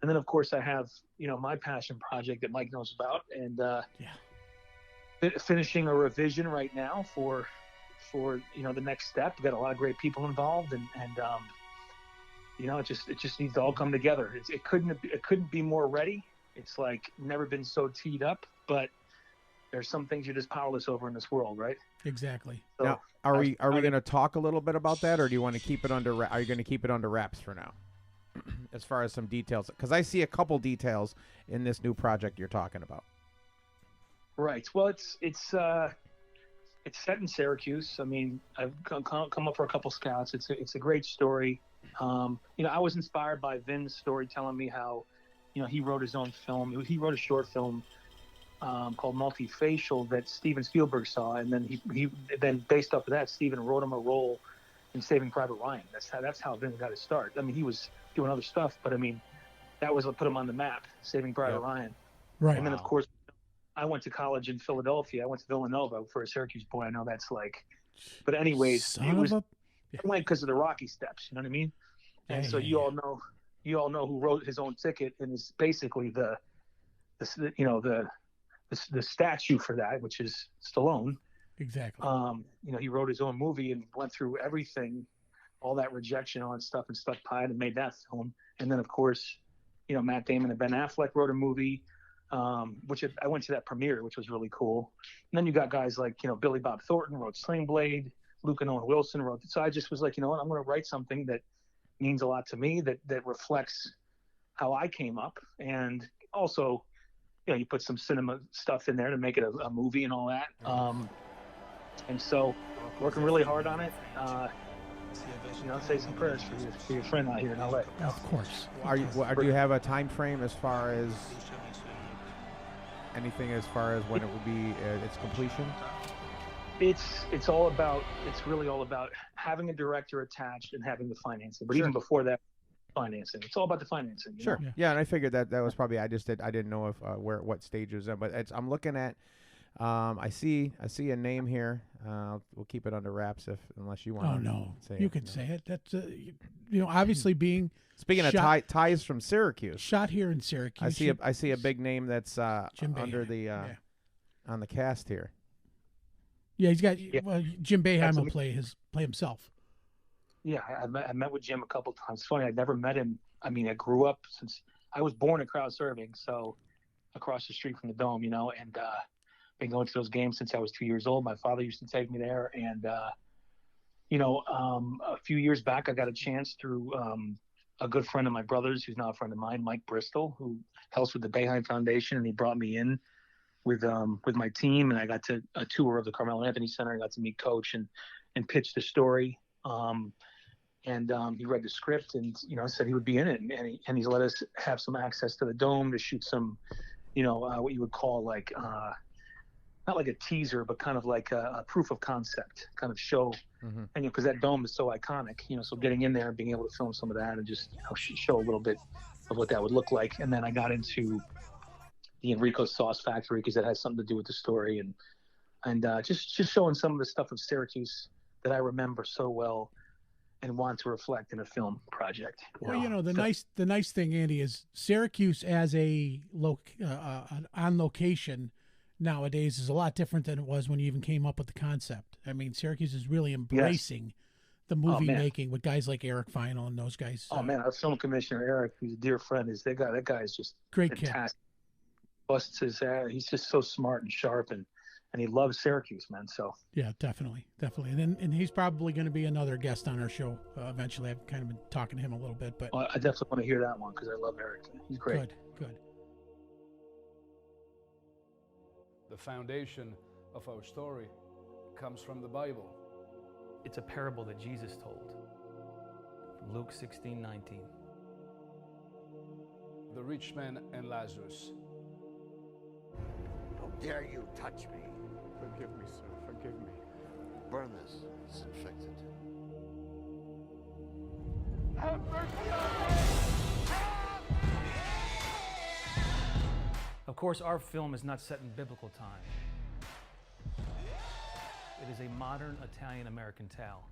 then of course I have, my passion project that Mike knows about, and finishing a revision right now for the next step. We've got a lot of great people involved, and it just needs to all come together. It couldn't be more ready. It's like never been so teed up, but there's some things you're just powerless over in this world, right? Exactly. So now, are we going to talk a little bit about that, or do you want to keep it under? Are you going to keep it under wraps for now, as far as some details? Because I see a couple details in this new project you're talking about. Right. Well, it's set in Syracuse. I mean, I've come up for a couple scouts. It's a great story. I was inspired by Vin's story, telling me how, he wrote his own film. He wrote a short film called Multifacial that Steven Spielberg saw, and then he based off of that, Steven wrote him a role in Saving Private Ryan. That's how Vin got his start. I mean, he was doing other stuff, but I mean, that was what put him on the map, Saving Private Ryan. Right. And then of course, I went to college in Philadelphia. I went to Villanova. For a Syracuse boy, I know that's like, but anyways, I went because of the Rocky Steps. You know what I mean? And so you all know who wrote his own ticket, and is basically the statue for that, which is Stallone. Exactly. He wrote his own movie and went through everything, all that rejection, all that stuff, and stuck by it and made that film. And then of course, Matt Damon and Ben Affleck wrote a movie, which I went to that premiere, which was really cool. And then you got guys like, Billy Bob Thornton wrote Sling Blade, Luke and Owen Wilson wrote it. So I just was like, you know what, I'm going to write something that means a lot to me, that reflects how I came up. And also, you put some cinema stuff in there to make it a movie and all that. And so working really hard on it. Say some prayers for your friend out here in LA. Of course. Do you have a time frame as far as anything, as far as when it will be its completion? It's really all about having a director attached and having the financing. But even before that, financing. It's all about the financing. Sure. Yeah, and I figured that was probably. I didn't know if what stage it was in, but I'm looking at. I see a name here. We'll keep it under wraps unless you want. Oh no, you can say it. That's obviously being. Speaking of ties from Syracuse, shot here in Syracuse. I see a big name that's under the on the cast here. Yeah, he's got. Well, Jim Boeheim will play himself. Yeah, I met with Jim a couple times. It's funny, I never met him. I mean, I grew up since I was born at Crowd Serving, so across the street from the Dome, and been going to those games since I was 2 years old. My father used to take me there, and a few years back, I got a chance through a good friend of my brother's, who's now a friend of mine, Mike Bristol, who helps with the Boeheim Foundation, and he brought me in with my team, and I got to a tour of the Carmelo Anthony Center. I got to meet Coach and pitch the story. He read the script and said he would be in it, and he's let us have some access to the Dome to shoot some, what you would call like not like a teaser, but kind of like a proof of concept kind of show. Mm-hmm. And because that Dome is so iconic, so getting in there and being able to film some of that and just show a little bit of what that would look like. And then I got into the Enrico Sauce Factory because that has something to do with the story, and just showing some of the stuff of Syracuse that I remember so well and want to reflect in a film project. The nice thing, Andy, is Syracuse as a on location nowadays is a lot different than it was when you even came up with the concept. I mean, Syracuse is really embracing the movie making with guys like Eric Final and those guys. Oh man, our film commissioner Eric, who's a dear friend, that guy is just great fantastic. Kid. Busts his ass. He's just so smart and sharp, and he loves Syracuse, man. So yeah, definitely. And he's probably going to be another guest on our show eventually. I've kind of been talking to him a little bit, but I definitely want to hear that one because I love Eric. He's great. Good. The foundation of our story comes from the Bible. It's a parable that Jesus told from Luke 16:19. The rich man and Lazarus. How dare you touch me? Forgive me, sir. Forgive me. Burn this. It's infected. Have mercy on me! Of course, our film is not set in biblical time. It is a modern Italian-American tale.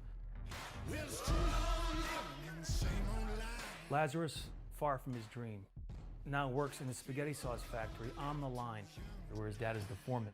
Lazarus, far from his dream, now works in a spaghetti sauce factory on the line, where his dad is the foreman.